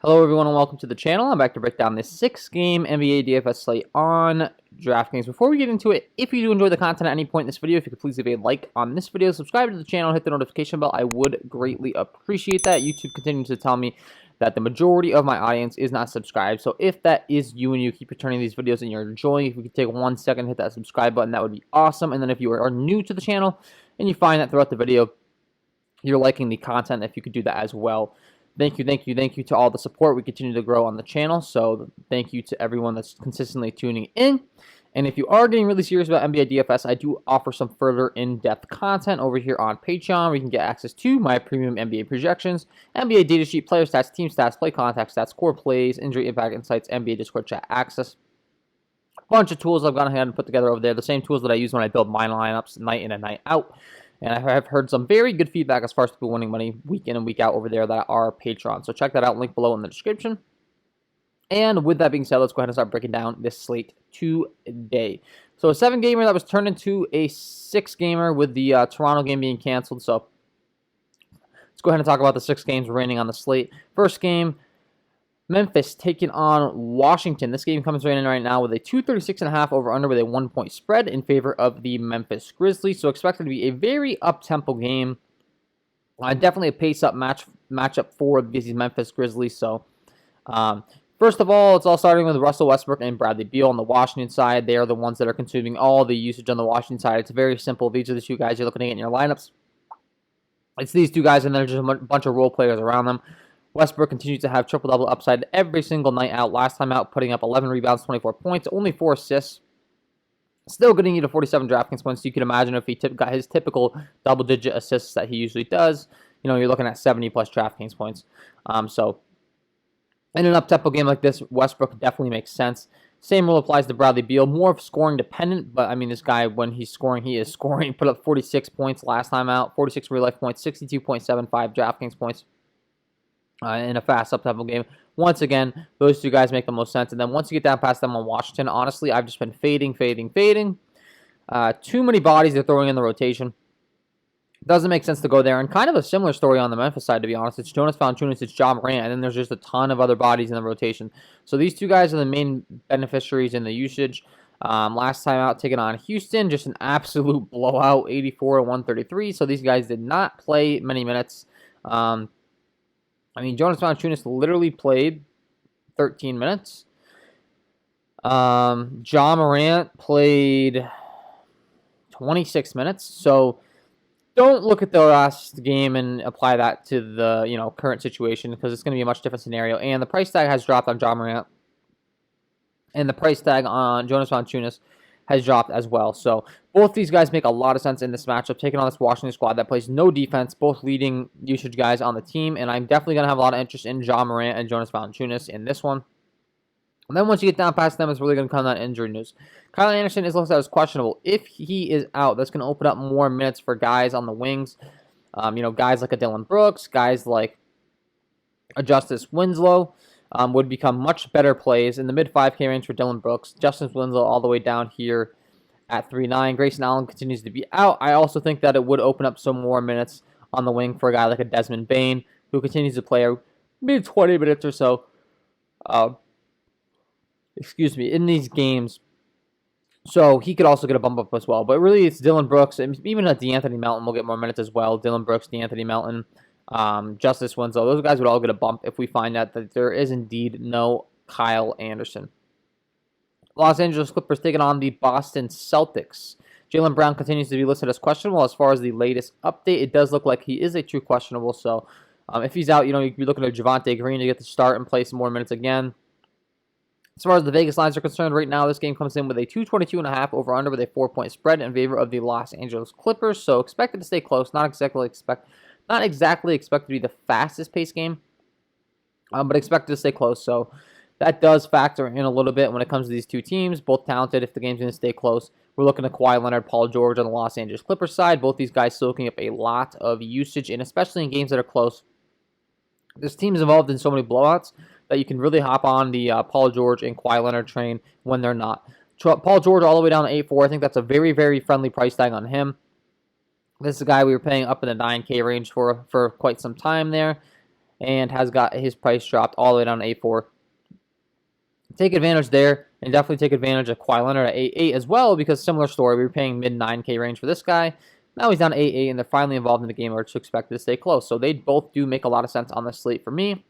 Hello everyone and welcome to the channel. I'm back to break down this 6-game NBA DFS slate on DraftKings. Before we get into it, if you do enjoy the content at any point in this video, if you could please leave a like on this video, subscribe to the channel, hit the notification bell, I would greatly appreciate that. YouTube continues to tell me that the majority of my audience is not subscribed, so if that is you and you keep returning these videos and you're enjoying, if you could take 1 second, hit that subscribe button, that would be awesome. And then if you are new to the channel and you find that throughout the video you're liking the content, if you could do that as well. Thank you to all the support. We continue to grow on the channel, so thank you to everyone that's consistently tuning in. And if you are getting really serious about NBA DFS, I do offer some further in-depth content over here on Patreon, where you can get access to my premium NBA projections, NBA data sheet, player stats, team stats, play contact stats, score plays, injury impact insights, NBA Discord chat access. A bunch of tools I've gone ahead and put together over there, the same tools that I use when I build my lineups night in and night out. And I have heard some very good feedback as far as people winning money week in and week out over there that are Patreon. So check that out, link below in the description. And with that being said, let's go ahead and start breaking down this slate today. So a 7-gamer that was turned into a 6-gamer with the Toronto game being canceled. So let's go ahead and talk about the 6 games remaining on the slate. First game, Memphis taking on Washington. This game comes in right now with a 236.5 over-under with a 1-point spread in favor of the Memphis Grizzlies. So expected to be a very up-tempo game. Definitely a pace-up matchup for these Memphis Grizzlies. So first of all, it's all starting with Russell Westbrook and Bradley Beal on the Washington side. They are the ones that are consuming all the usage on the Washington side. It's very simple. These are the 2 guys you're looking at in your lineups. It's these 2 guys, and then there's just a bunch of role players around them. Westbrook continues to have triple-double upside every single night out. Last time out, putting up 11 rebounds, 24 points, only 4 assists. Still getting you to 47 DraftKings points. You can imagine if he got his typical double-digit assists that he usually does, you're looking at 70-plus DraftKings points. So in an up-tempo game like this, Westbrook definitely makes sense. Same rule applies to Bradley Beal. More of scoring-dependent, but, this guy, when he's scoring, he is scoring. He put up 46 points last time out, 46 real-life points, 62.75 DraftKings points. In a fast up-tempo game. Once again, those 2 guys make the most sense. And then once you get down past them on Washington, honestly, I've just been fading. Too many bodies they're throwing in the rotation. Doesn't make sense to go there. And kind of a similar story on the Memphis side, to be honest. It's Jonas Valanciunas, it's Ja Morant, and then there's just a ton of other bodies in the rotation. So these 2 guys are the main beneficiaries in the usage. Last time out, taking on Houston, just an absolute blowout, 84-133. So these guys did not play many minutes. Jonas Valanciunas literally played 13 minutes. Ja Morant played 26 minutes. So don't look at the last game and apply that to the current situation, because it's going to be a much different scenario. And the price tag has dropped on Ja Morant, and the price tag on Jonas Valanciunas has dropped as well. So both these guys make a lot of sense in this matchup, taking on this Washington squad that plays no defense, both leading usage guys on the team. And I'm definitely going to have a lot of interest in Ja Morant and Jonas Valanciunas in this one. And then once you get down past them, it's really going to come down to injury news. Kyle Anderson is listed as questionable. If he is out, that's going to open up more minutes for guys on the wings. Guys like a Dillon Brooks, guys like a Justice Winslow. Would become much better plays in the mid-5K range for Dillon Brooks. Justice Winslow all the way down here at 3.9. Grayson Allen continues to be out. I also think that it would open up some more minutes on the wing for a guy like a Desmond Bane, who continues to play mid-20 minutes or so. In these games. So he could also get a bump up as well. But really, it's Dillon Brooks, and even DeAnthony Melton will get more minutes as well. Dillon Brooks, DeAnthony Melton. Justice Winslow, those guys would all get a bump if we find out that there is indeed no Kyle Anderson. Los Angeles Clippers taking on the Boston Celtics. Jaylen Brown continues to be listed as questionable. As far as the latest update, it does look like he is a true questionable. So if he's out, you could be looking at Javonte Green to get the start and play some more minutes again. As far as the Vegas lines are concerned, right now this game comes in with a 222.5 over-under with a 4-point spread in favor of the Los Angeles Clippers. So expected to stay close, not exactly expected to be the fastest-paced game, but expected to stay close. So that does factor in a little bit when it comes to these 2 teams, both talented if the game's going to stay close. We're looking at Kawhi Leonard, Paul George on the Los Angeles Clippers side. Both these guys soaking up a lot of usage, and especially in games that are close. This team is involved in so many blowouts that you can really hop on the Paul George and Kawhi Leonard train when they're not. Paul George all the way down to 8.4. I think that's a very, very friendly price tag on him. This is a guy we were paying up in the 9K range for quite some time there. and has got his price dropped all the way down to 8.4. Take advantage there, and definitely take advantage of Kawhi Leonard at 8.8 as well, because similar story. We were paying mid 9K range for this guy. Now he's down to 8.8, and they're finally involved in the game, or to expect to stay close. So they both do make a lot of sense on the slate for me.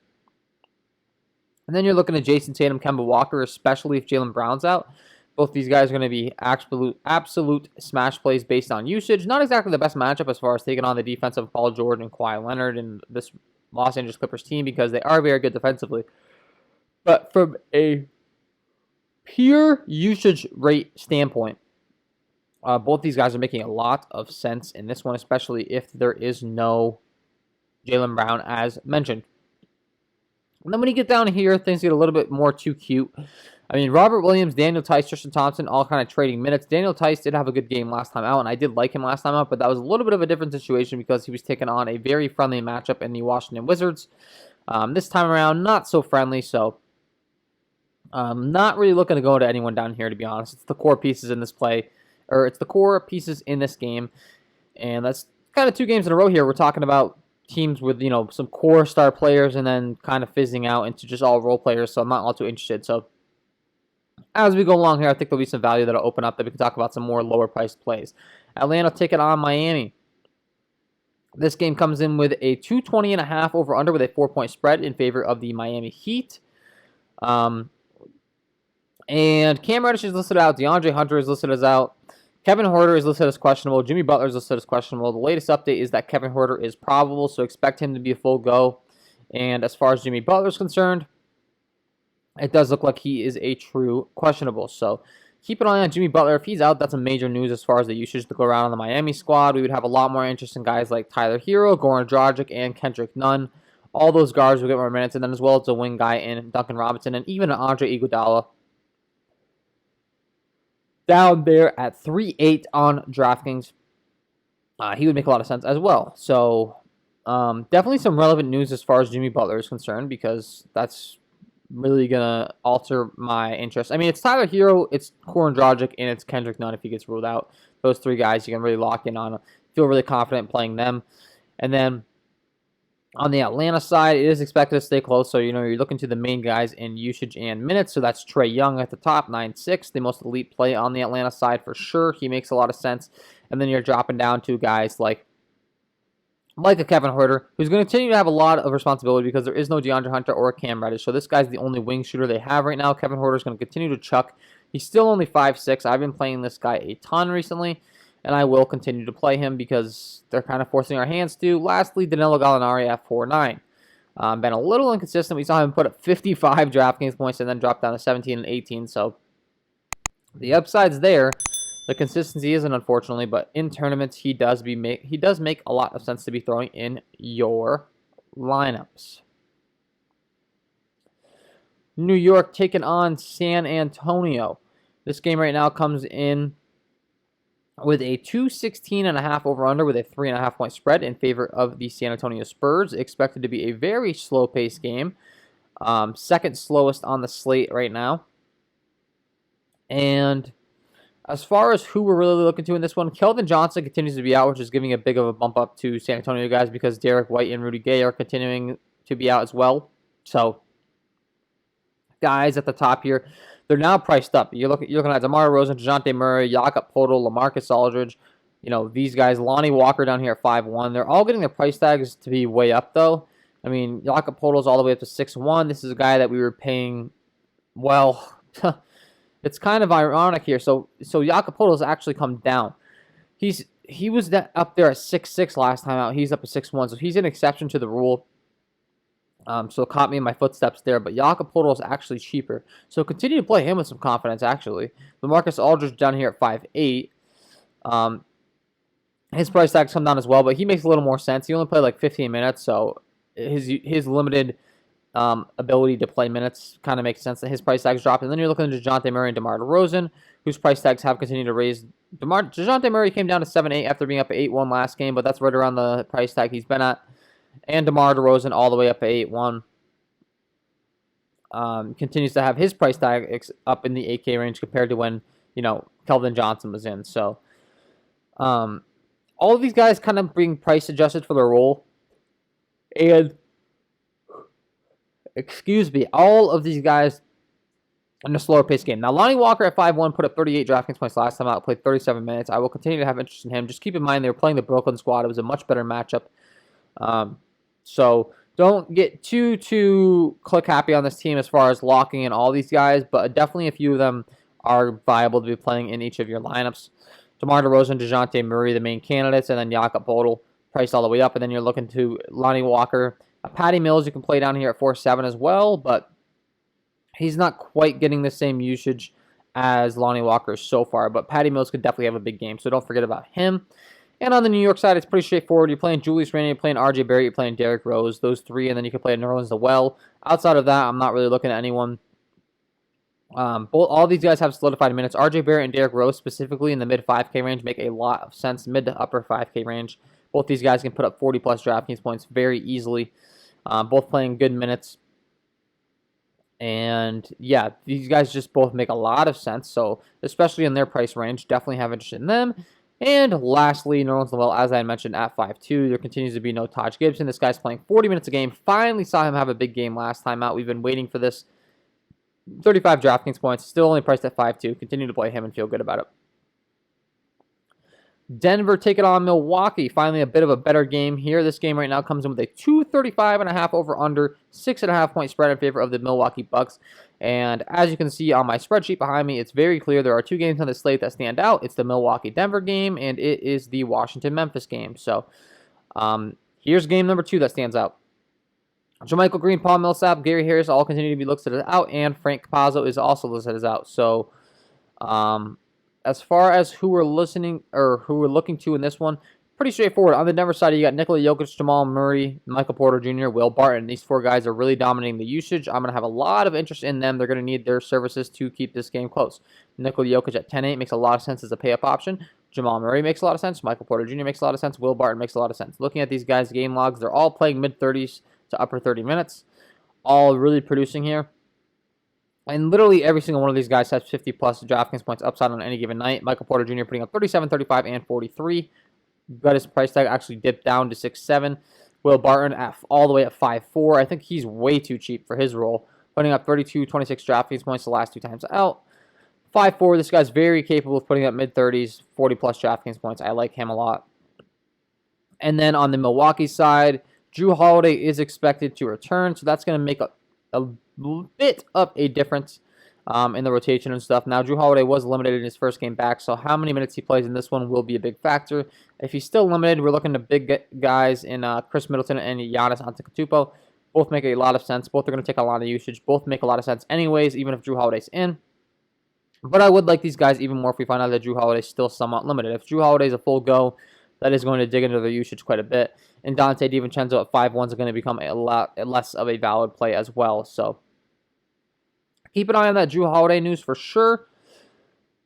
And then you're looking at Jason Tatum, Kemba Walker, especially if Jaylen Brown's out. Both these guys are going to be absolute smash plays based on usage. Not exactly the best matchup as far as taking on the defense of Paul George and Kawhi Leonard and this Los Angeles Clippers team, because they are very good defensively. But from a pure usage rate standpoint, both these guys are making a lot of sense in this one, especially if there is no Jaylen Brown, as mentioned. And then when you get down here, things get a little bit more too cute. I mean, Robert Williams, Daniel Tice, Tristan Thompson, all kind of trading minutes. Daniel Tice did have a good game last time out, and I did like him last time out, but that was a little bit of a different situation because he was taking on a very friendly matchup in the Washington Wizards. This time around, not so friendly, so not really looking to go to anyone down here, to be honest. It's the core pieces in this play, or it's the core pieces in this game, and that's kind of 2 games in a row here. We're talking about teams with, you know, some core star players and then kind of fizzing out into just all role players, so I'm not all too interested. So as we go along here, I think there'll be some value that'll open up that we can talk about some more lower priced plays. Atlanta taking on Miami. This game comes in with a 220.5 over under with a 4-point spread in favor of the Miami Heat. And Cam Reddish is listed out. DeAndre Hunter is listed as out. Kevin Harter is listed as questionable. Jimmy Butler is listed as questionable. The latest update is that Kevin Harter is probable, so expect him to be a full go. And as far as Jimmy Butler is concerned, it does look like he is a true questionable. So keep an eye on Jimmy Butler. If he's out, that's a major news as far as the usage to go around on the Miami squad. We would have a lot more interest in guys like Tyler Hero, Goran Dragic, and Kendrick Nunn. All those guards will get more minutes, and then as well as a wing guy in Duncan Robinson, and even an Andre Iguodala down there at 3.8 on DraftKings. He would make a lot of sense as well. So definitely some relevant news as far as Jimmy Butler is concerned, because that's really going to alter my interest. I mean, it's Tyler Hero, it's Goran Dragic, and it's Kendrick Nunn if he gets ruled out. Those 3 guys you can really lock in on. Feel really confident playing them. And then on the Atlanta side, it is expected to stay close. So, you know, you're looking to the main guys in usage and minutes. So that's Trae Young at the top, 9.6, the most elite play on the Atlanta side for sure. He makes a lot of sense. And then you're dropping down to guys like a Kevin Harter, who's going to continue to have a lot of responsibility because there is no DeAndre Hunter or Cam Reddish. So this guy's the only wing shooter they have right now. Kevin Harter is going to continue to chuck. He's still only 5'6". I've been playing this guy a ton recently, and I will continue to play him because they're kind of forcing our hands to. Lastly, Danilo Gallinari at 4.9. Been a little inconsistent. We saw him put up 55 DraftKings points and then drop down to 17 and 18. So the upside's there. The consistency isn't, unfortunately, but in tournaments he does make a lot of sense to be throwing in your lineups. New York taking on San Antonio. This game right now comes in with a 216.5 over-under with a 3.5 point spread in favor of the San Antonio Spurs. Expected to be a very slow-paced game. Second slowest on the slate right now. And as far as who we're really looking to in this one, Keldon Johnson continues to be out, which is giving a big of a bump up to San Antonio guys because Derek White and Rudy Gay are continuing to be out as well. So guys at the top here, they're now priced up. You're looking at DeMar DeRozan, DeJounte Murray, Jakob Poeltl, LaMarcus Aldridge. You know, these guys, Lonnie Walker down here at 5'1". They're all getting their price tags to be way up, though. I mean, Jakob Poeltl's all the way up to 6'1". This is a guy that we were paying, well, it's kind of ironic here. So Jakob Poeltl's actually come down. He was up there at 6'6" last time out. He's up at 6'1", so he's an exception to the rule. So it caught me in my footsteps there. But Jakob Poeltl is actually cheaper. So continue to play him with some confidence, actually. LaMarcus Aldridge down here at 5'8". His price tag's come down as well, but he makes a little more sense. He only played like 15 minutes, so his limited ability to play minutes kind of makes sense that his price tag's dropped. And then you're looking at DeJounte Murray and DeMar DeRozan, whose price tags have continued to raise. DeJounte Murray came down to 7.8 after being up at 8.1 last game, but that's right around the price tag he's been at. And DeMar DeRozan all the way up at 8.1. Continues to have his price tag up in the 8K range compared to when, Keldon Johnson was in. So, all of these guys kind of being price adjusted for their role. And excuse me, all of these guys in a slower pace game. Now, Lonnie Walker at 5-1 put up 38 DraftKings points last time out, played 37 minutes. I will continue to have interest in him. Just keep in mind they were playing the Brooklyn squad. It was a much better matchup. So don't get too click happy on this team as far as locking in all these guys, but definitely a few of them are viable to be playing in each of your lineups. DeMar DeRozan, DeJounte Murray, the main candidates, and then Jakob Poeltl priced all the way up, and then you're looking to Lonnie Walker. Patty Mills you can play down here at 4-7 as well, but he's not quite getting the same usage as Lonnie Walker so far, but Patty Mills could definitely have a big game, so don't forget about him. And on the New York side, it's pretty straightforward. You're playing Julius Randle, you're playing RJ Barrett, you're playing Derrick Rose, those three, and then you can play Nerlens Noel. Outside of that, I'm not really looking at anyone. All these guys have solidified minutes. RJ Barrett and Derrick Rose, specifically in the mid 5K range, make a lot of sense. Mid to upper 5K range. Both these guys can put up 40-plus DraftKings points very easily. Both playing good minutes. And yeah, these guys just both make a lot of sense. So, especially in their price range, definitely have interest in them. And lastly, Nerlens Noel, as I mentioned, at 5-2. There continues to be no Todd Gibson. This guy's playing 40 minutes a game. Finally saw him have a big game last time out. We've been waiting for this. 35 DraftKings points. Still only priced at 5-2. Continue to play him and feel good about it. Denver taking on Milwaukee. Finally, a bit of a better game here. This game right now comes in with a 235.5 over/under, 6.5 point spread in favor of the Milwaukee Bucks. And as you can see on my spreadsheet behind me, it's very clear there are two games on the slate that stand out. It's the Milwaukee-Denver game, and it is the Washington-Memphis game. So here's game number 2 that stands out. JaMychal Green, Paul Millsap, Gary Harris all continue to be listed as out, and Frank Capazzo is also listed as out. So as far as who we're listening or who we're looking to in this one, pretty straightforward. On the Denver side, you got Nikola Jokic, Jamal Murray, Michael Porter Jr., Will Barton. These 4 guys are really dominating the usage. I'm going to have a lot of interest in them. They're going to need their services to keep this game close. Nikola Jokic at 10-8 makes a lot of sense as a pay-up option. Jamal Murray makes a lot of sense. Michael Porter Jr. makes a lot of sense. Will Barton makes a lot of sense. Looking at these guys' game logs, they're all playing mid-30s to upper 30 minutes. All really producing here. And literally every single one of these guys has 50-plus DraftKings points upside on any given night. Michael Porter Jr. putting up 37, 35, and 43. Got his price tag actually dipped down to 6-7. Will Barton all the way at 5-4. I think he's way too cheap for his role. Putting up 32, 26 DraftKings points the last 2 times out. 5-4, this guy's very capable of putting up mid-30s, 40-plus DraftKings points. I like him a lot. And then on the Milwaukee side, Jrue Holiday is expected to return, so that's going to make a bit of a difference in the rotation and stuff. Now, Jrue Holiday was limited in his first game back, so how many minutes he plays in this one will be a big factor. If he's still limited, we're looking to big guys in Chris Middleton and Giannis Antetokounmpo. Both make a lot of sense. Both are going to take a lot of usage. Both make a lot of sense anyways, even if Jrue Holiday's in. But I would like these guys even more if we find out that Jrue Holiday's still somewhat limited. If Jrue Holiday's a full go, that is going to dig into their usage quite a bit. And Dante DiVincenzo at 5-1 is going to become a lot less of a valid play as well. So keep an eye on that Jrue Holiday news for sure.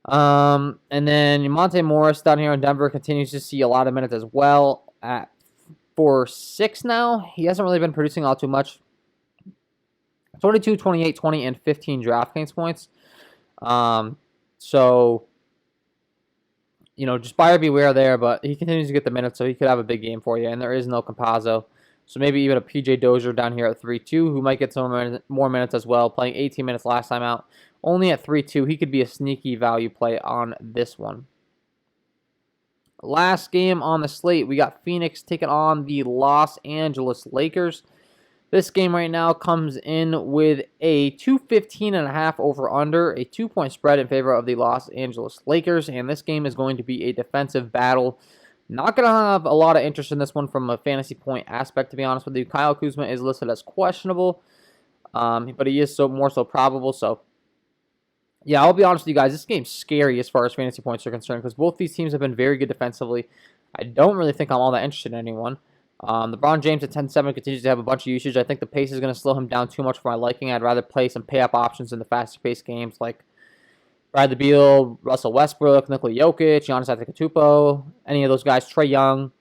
And then Monte Morris down here in Denver continues to see a lot of minutes as well. At 4-6 now, he hasn't really been producing all too much. 22, 28, 20, and 15 DraftKings points. So, just buyer beware there, but he continues to get the minutes, so he could have a big game for you. And there is no Campazzo. So maybe even a PJ Dozier down here at 3-2, who might get some more minutes as well, playing 18 minutes last time out. Only at 3-2, he could be a sneaky value play on this one. Last game on the slate, we got Phoenix taking on the Los Angeles Lakers. This game right now comes in with a 215.5 over-under, a 2-point spread in favor of the Los Angeles Lakers, and this game is going to be a defensive battle. Not going to have a lot of interest in this one from a fantasy point aspect, to be honest with you. Kyle Kuzma is listed as questionable, but he is more so probable. So, yeah, I'll be honest with you guys. This game's scary as far as fantasy points are concerned because both these teams have been very good defensively. I don't really think I'm all that interested in anyone. LeBron James at 10-7 continues to have a bunch of usage. I think the pace is going to slow him down too much for my liking. I'd rather play some pay-up options in the faster-paced games like Bradley Beal, Russell Westbrook, Nikola Jokic, Giannis Antetokounmpo, any of those guys, Trae Young.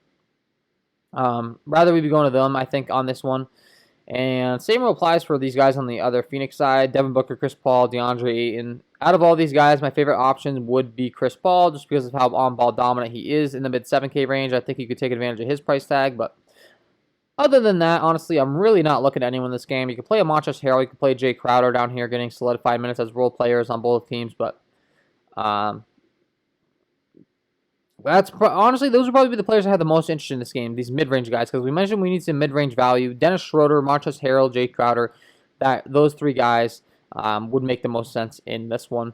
Rather we be going to them, I think, on this one. And same rule applies for these guys on the other Phoenix side. Devin Booker, Chris Paul, DeAndre Ayton. Out of all these guys, my favorite option would be Chris Paul just because of how on-ball dominant he is in the mid-7K range. I think you could take advantage of his price tag, but Other than that, honestly, I'm really not looking at anyone in this game. You can play a Montrezl Harrell, you can play Jay Crowder down here, getting solidified minutes as role players on both teams, but honestly, those would probably be the players I had the most interest in this game, these mid-range guys, because we mentioned we need some mid-range value. Dennis Schroeder, Montrezl Harrell, Jay Crowder, those three guys would make the most sense in this one.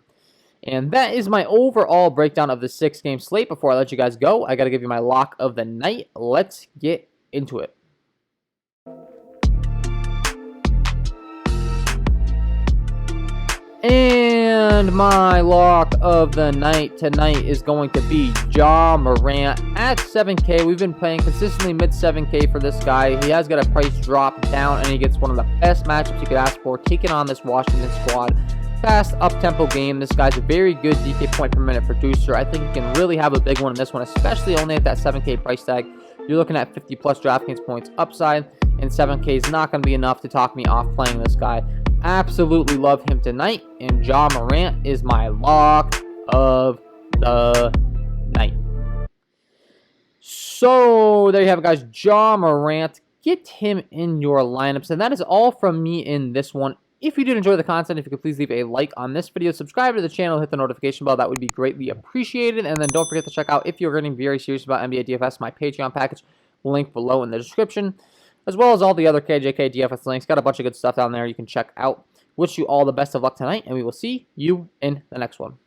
And that is my overall breakdown of the 6-game slate. Before I let you guys go, I got to give you my lock of the night. Let's get into it. And my lock of the night tonight is going to be Ja Morant at 7K. We've been playing consistently mid 7K for this guy. He has got a price drop down, and he gets one of the best matchups you could ask for, taking on this Washington squad. Fast, up-tempo game. This guy's a very good DK point per minute producer. I think he can really have a big one in this one, especially only at that 7K price tag. You're looking at 50-plus DraftKings points upside, and 7K is not going to be enough to talk me off playing this guy. Absolutely love him tonight, and Ja Morant is my lock of the night. So there you have it, guys. Ja Morant. Get him in your lineups, and that is all from me in this one. If you did enjoy the content, if you could please leave a like on this video, subscribe to the channel, hit the notification bell, that would be greatly appreciated. And then don't forget to check out, if you're getting very serious about NBA DFS, my Patreon package, link below in the description, as well as all the other KJK DFS links. Got a bunch of good stuff down there you can check out. Wish you all the best of luck tonight, and we will see you in the next one.